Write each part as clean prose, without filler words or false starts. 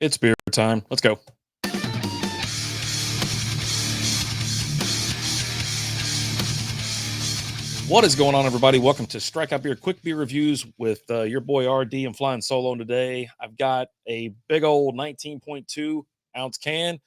It's beer time. Let's go. What is going on, everybody? Welcome to Strikeout Beer Quick Beer Reviews with your boy RD. I'm flying solo today. I've got a big old 19.2 ounce can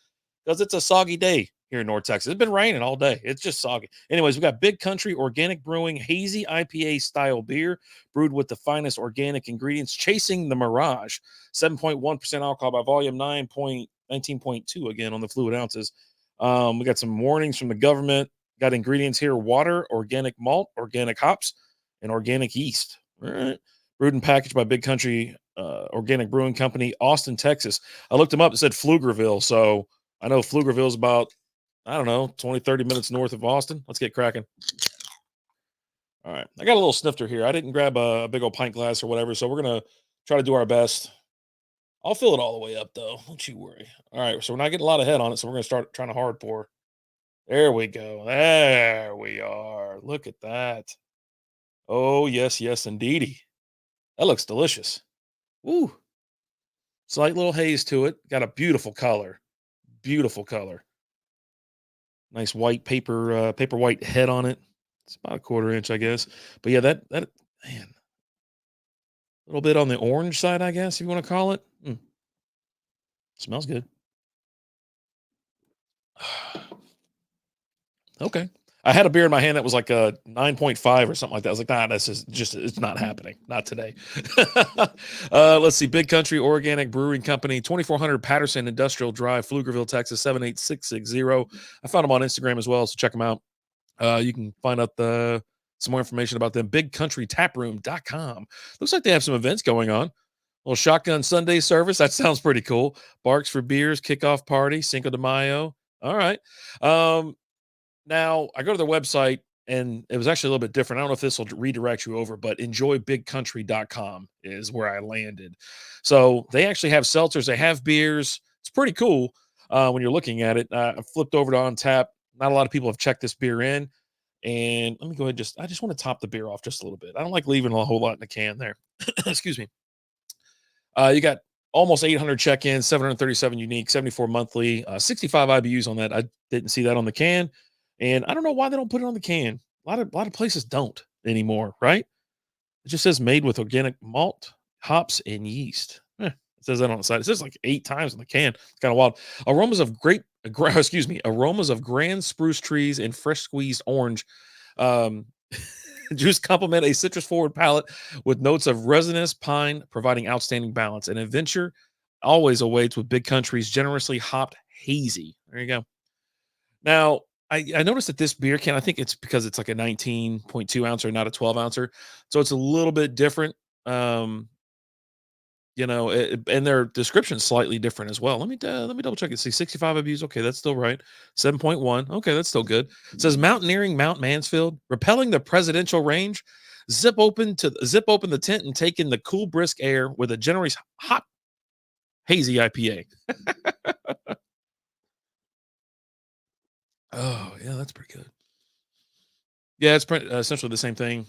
because it's a soggy day here in North Texas. It's been raining all day. It's just soggy. Anyways, we got Big Country Organic Brewing Hazy IPA style beer brewed with the finest organic ingredients, chasing the mirage. 7.1% alcohol by volume, 19.2 again on the fluid ounces. We got some warnings from the government. Got ingredients here: water, organic malt, organic hops, and organic yeast. All right. Brewed and packaged by Big Country Organic Brewing Company, Austin, Texas. I looked them up. It said Pflugerville. So I know Pflugerville is about, I don't know, 20, 30 minutes north of Austin. Let's get cracking. All right. I got a little snifter here. I didn't grab a big old pint glass or whatever. So we're going to try to do our best. I'll fill it all the way up, though. Don't you worry. All right. So we're not getting a lot of head on it. So we're going to start trying to hard pour. There we go. There we are. Look at that. Oh, yes, yes, indeedy. That looks delicious. Woo. Slight little haze to it. Got a beautiful color. Beautiful color. Nice white paper white head on it. It's about a 1/4 inch, I guess. But yeah, that man, a little bit on the orange side, I guess, if you want to call it. Smells good. Okay. I had a beer in my hand that was like a 9.5 or something like that. I was like, nah, this is just, it's not happening. Not today. Let's see. Big Country Organic Brewing Company, 2400 Patterson Industrial Drive, Pflugerville, Texas, 78660. I found them on Instagram as well, so check them out. You can find out some more information about them. BigCountryTaproom.com. Looks like they have some events going on. Little shotgun Sunday service. That sounds pretty cool. Barks for Beers, kickoff party, Cinco de Mayo. All right. Now, I go to their website, and it was actually a little bit different. I don't know if this will redirect you over, but enjoybigcountry.com is where I landed. So they actually have seltzers. They have beers. It's pretty cool when you're looking at it. I flipped over to On Tap. Not a lot of people have checked this beer in. And let me go ahead. I just want to top the beer off just a little bit. I don't like leaving a whole lot in the can there. Excuse me. You got almost 800 check-ins, 737 unique, 74 monthly, 65 IBUs on that. I didn't see that on the can. And I don't know why they don't put it on the can. A lot of places don't anymore, right? It just says made with organic malt, hops, and yeast. It says that on the side. It says like 8 times on the can. It's kind of wild. Aromas of grand spruce trees and fresh squeezed orange. Juice complement a citrus forward palate with notes of resinous pine, providing outstanding balance. An adventure always awaits with Big Country's generously hopped hazy. There you go. Now, I noticed that this beer can, I think it's because it's like a 19.2 ouncer, not a 12 ouncer. So it's a little bit different. And their description is slightly different as well. Let me double check it. See, 65 IBUs. Okay, that's still right. 7.1. Okay, that's still good. It says Mountaineering Mount Mansfield, repelling the Presidential Range. Zip open the tent and take in the cool, brisk air with a generous hot hazy IPA. Oh, yeah, that's pretty good. Yeah, it's essentially the same thing.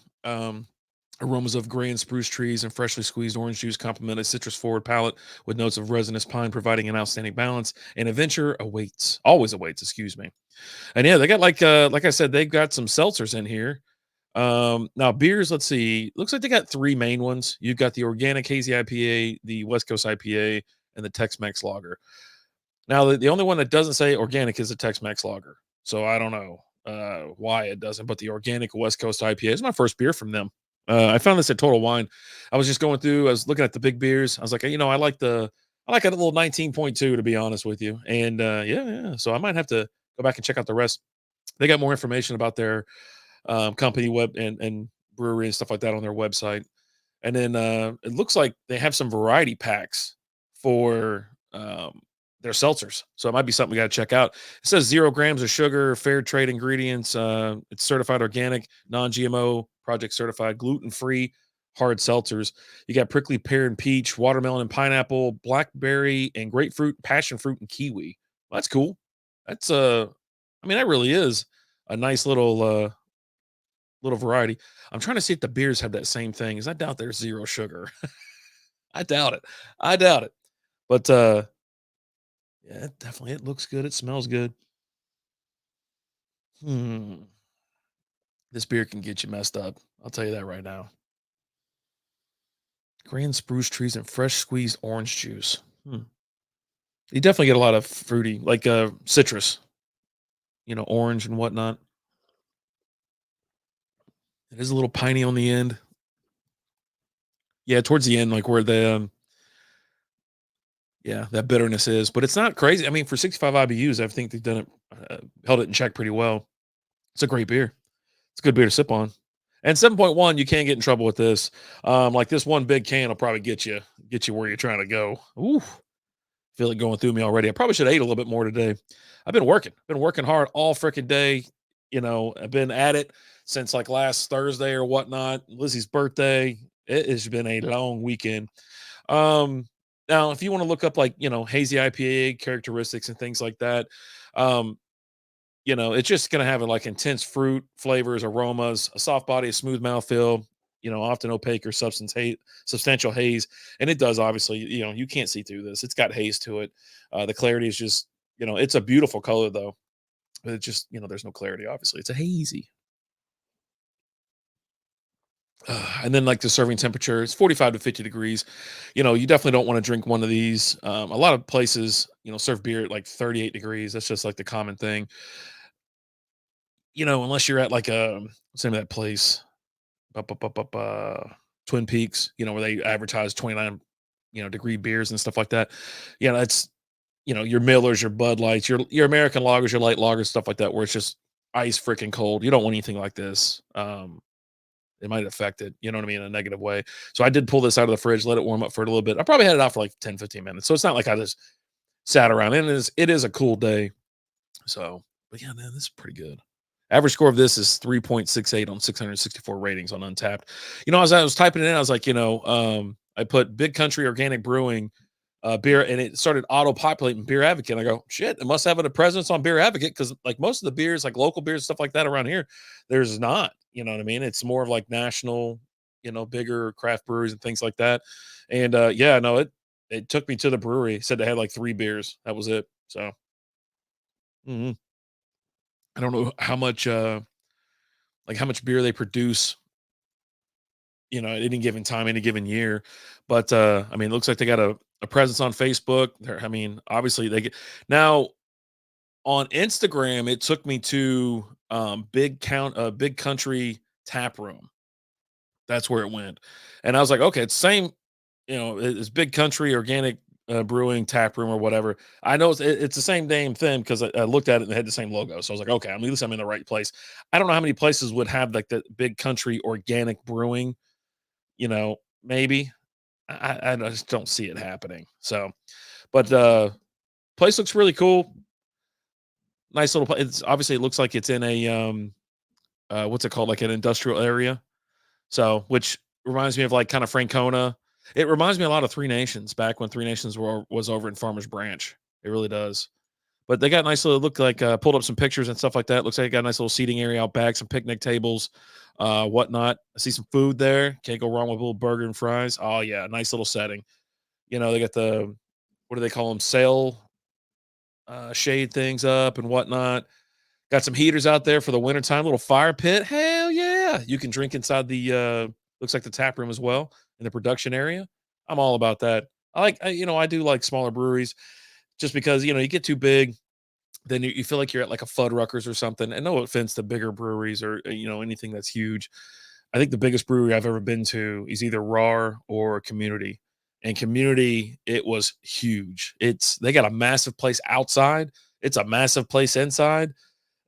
Aromas of grand spruce trees and freshly squeezed orange juice complement a citrus forward palate with notes of resinous pine, providing an outstanding balance. An adventure always awaits. Excuse me. And yeah, they got like I said, they've got some seltzers in here. Now beers. Let's see. Looks like they got 3 main ones. You've got the organic hazy IPA, the West Coast IPA, and the Tex-Mex lager. Now the only one that doesn't say organic is the Tex-Mex lager. So I don't know why it doesn't, but the organic West Coast IPA is my first beer from them. I found this at Total Wine. I was just going through, I was looking at the big beers. I was like, I like a little 19.2, to be honest with you. And yeah. So I might have to go back and check out the rest. They got more information about their company web and brewery and stuff like that on their website. And then it looks like they have some variety packs for their seltzers. So it might be something we got to check out. It says 0 grams of sugar, fair trade ingredients. It's certified organic, non-GMO, project certified, gluten-free, hard seltzers. You got prickly pear and peach, watermelon and pineapple, blackberry and grapefruit, passion fruit and kiwi. Well, that's cool. That's that really is a nice little variety. I'm trying to see if the beers have that same thing. I doubt there's 0 sugar. I doubt it. But Yeah, definitely. It looks good. It smells good. Hmm. This beer can get you messed up. I'll tell you that right now. Grand spruce trees and fresh squeezed orange juice. Hmm. You definitely get a lot of fruity, like citrus, orange and whatnot. It is a little piney on the end. Yeah, towards the end, like where yeah, that bitterness is, but it's not crazy. I mean, for 65 IBUs, I think they've done it, held it in check pretty well. It's a great beer. It's a good beer to sip on. And 7.1, you can't get in trouble with this. Like this one big can will probably get you where you're trying to go. Ooh, feel it going through me already. I probably should have ate a little bit more today. Been working hard all freaking day. I've been at it since like last Thursday or whatnot. Lizzie's birthday. It has been a long weekend. Um, Now, if you want to look up like hazy IPA characteristics and things like that, um, it's just going to have like intense fruit flavors, aromas, a soft body, a smooth mouthfeel. Often opaque or substantial haze, and it does obviously. You can't see through this. It's got haze to it. The clarity is just, it's a beautiful color though. But it just, there's no clarity. Obviously, it's a hazy. And then like the serving temperature is 45 to 50 degrees. You definitely don't want to drink one of these. A lot of places, serve beer at like 38 degrees. That's just like the common thing. Unless you're at like what's the name of that place? Twin Peaks, where they advertise 29, degree beers and stuff like that. That's your Millers, your Bud Lights, your American lagers, your light lagers, stuff like that, where it's just ice freaking cold. You don't want anything like this. It might affect it, you know what I mean, in a negative way. So I did pull this out of the fridge, let it warm up for a little bit. I probably had it out for like 10, 15 minutes. So it's not like I just sat around. And it is a cool day. So, but yeah, man, this is pretty good. Average score of this is 3.68 on 664 ratings on Untapped. As I was typing it in, I was like, I put Big Country Organic Brewing beer, and it started auto populating Beer Advocate. And I go, shit, it must have a presence on Beer Advocate because like most of the beers, like local beers, stuff like that around here, there's not. You know what I mean? It's more of like national, bigger craft breweries and things like that. And yeah, no, it took me to the brewery. It said they had like 3 beers. That was it. So mhm. I don't know how much beer they produce, at any given time, any given year. But I mean, it looks like they got a presence on Facebook. I mean, obviously they get now on Instagram. It took me to Big Country Tap Room. That's where it went, and I was like, okay, it's same. It's Big Country Organic Brewing Tap Room or whatever. I know it's the same damn thing because I looked at it and they had the same logo. So I was like, okay, at least I'm in the right place. I don't know how many places would have like the Big Country Organic Brewing. Maybe I just don't see it happening. So, but place looks really cool. Nice little place. It's obviously it looks like it's in a what's it called, like an industrial area. So, which reminds me of like kind of Francona. It reminds me a lot of Three Nations back when Three Nations was over in Farmers Branch. It really does. But they got nice little look like pulled up some pictures and stuff like that. Looks like they got a nice little seating area out back, some picnic tables, whatnot. I see some food there. Can't go wrong with a little burger and fries. Oh yeah, nice little setting. They got the what do they call them? Sail shade things up and whatnot. Got some heaters out there for the wintertime, little fire pit. Hell yeah. You can drink inside the looks like the tap room as well in the production area. I'm all about that. I do like smaller breweries just because, you get too big, then you feel like you're at like a Fuddruckers or something. And no offense to bigger breweries or anything that's huge. I think the biggest brewery I've ever been to is either RAR or Community. And Community, it was huge. They got a massive place outside. It's a massive place inside,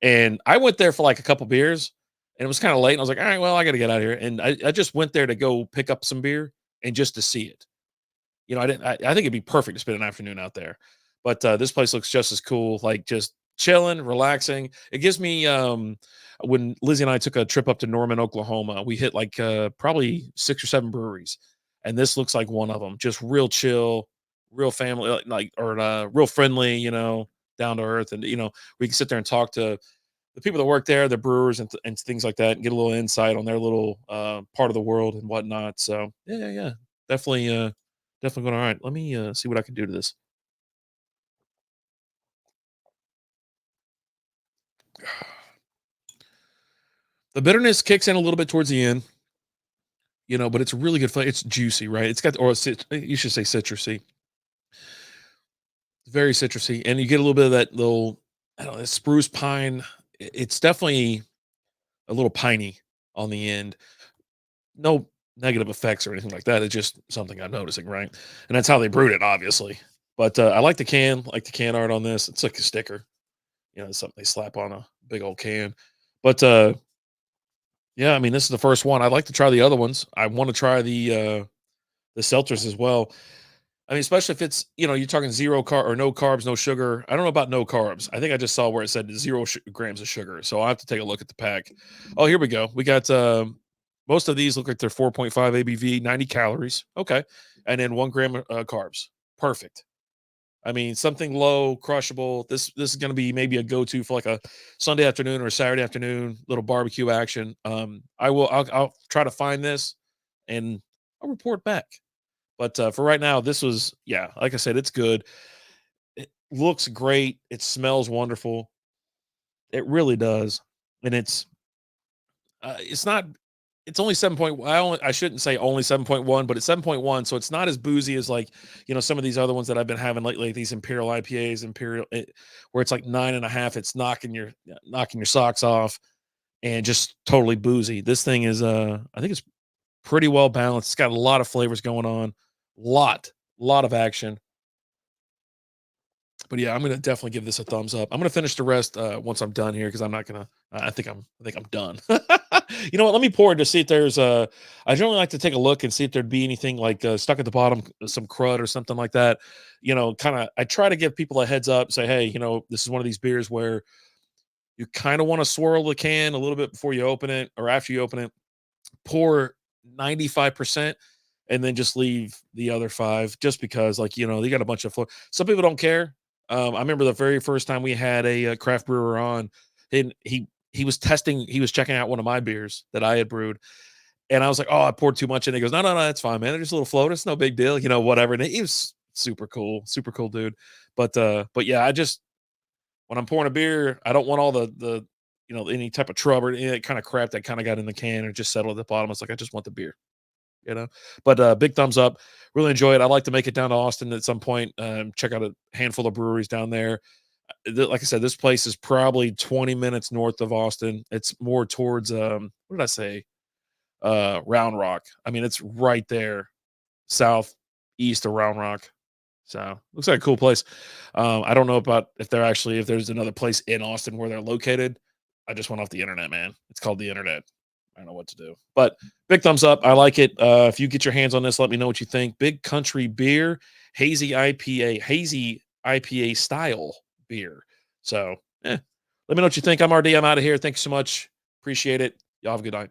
and I went there for like a couple beers and it was kind of late. And I was like, all right, well, I got to get out of here. And I just went there to go pick up some beer and just to see it. I think it'd be perfect to spend an afternoon out there. But this place looks just as cool, like just chilling, relaxing. It gives me, when Lizzie and I took a trip up to Norman, Oklahoma, we hit like probably 6 or 7 breweries. And this looks like one of them, just real chill, real family, or real friendly, down to earth. And, we can sit there and talk to the people that work there, the brewers and things like that, and get a little insight on their little part of the world and whatnot. So yeah, yeah, yeah, definitely, definitely going. All right, let me see what I can do to this. The bitterness kicks in a little bit towards the end, but it's a really good flavor. It's juicy, right? It's got, you should say citrusy. It's very citrusy, and you get a little bit of that little, I don't know, spruce pine. It's definitely a little piney on the end. No negative effects or anything like that. It's just something I'm noticing, right? And that's how they brewed it, obviously. But I like the can art on this. It's like a sticker, it's something they slap on a big old can. But yeah, I mean, this is the first one. I'd like to try the other ones. I want to try the seltzers as well. I mean, especially if it's, you're talking zero carb or no carbs, no sugar. I don't know about no carbs. I think I just saw where it said zero grams of sugar. So I have to take a look at the pack. Oh, here we go. We got most of these look like they're 4.5 ABV, 90 calories. Okay. And then 1 gram carbs. Perfect. I mean, something low, crushable. This is going to be maybe a go-to for like a Sunday afternoon or a Saturday afternoon, little barbecue action. I'll try to find this and I'll report back. But for right now, this was, yeah, like I said, it's good. It looks great. It smells wonderful. It really does. And it's not, it's only 7 point. I shouldn't say only 7.1, but it's 7.1. So it's not as boozy as like, some of these other ones that I've been having lately, like these Imperial IPAs, where it's like 9.5. It's knocking your socks off and just totally boozy. This thing is, I think it's pretty well balanced. It's got a lot of flavors going on, lot of action. But yeah, I'm gonna definitely give this a thumbs up. I'm gonna finish the rest once I'm done here because I'm not gonna. I think I'm done. You know what? Let me pour it to see if there's. I generally like to take a look and see if there'd be anything like stuck at the bottom, some crud or something like that. Kind of. I try to give people a heads up. Say, hey, this is one of these beers where you kind of want to swirl the can a little bit before you open it or after you open it. Pour 95% and then just leave the other 5 just because, like, they got a bunch of some people don't care. I remember the very first time we had a craft brewer on, and he was checking out one of my beers that I had brewed, and I was like, "Oh, I poured too much," and he goes, "No, no, no, that's fine, man. There's a little float. It's no big deal, whatever." And he was super cool dude. But yeah, when I'm pouring a beer, I don't want all the any type of trub or any kind of crap that kind of got in the can or just settled at the bottom. It's like I just want the beer, you know. But big thumbs up. Really enjoy it. I'd like to make it down to Austin at some point. Check out a handful of breweries down there. Like I said, this place is probably 20 minutes north of Austin. It's more towards what did I say? Round Rock. I mean, it's right there, southeast of Round Rock. So looks like a cool place. I don't know about if there's another place in Austin where they're located. I just went off the internet, man. It's called the internet. I don't know what to do. But big thumbs up. I like it. If you get your hands on this, let me know what you think. Big Country Beer, Hazy IPA style beer. So let me know what you think. I'm RD. I'm out of here. Thank you so much. Appreciate it. Y'all have a good night.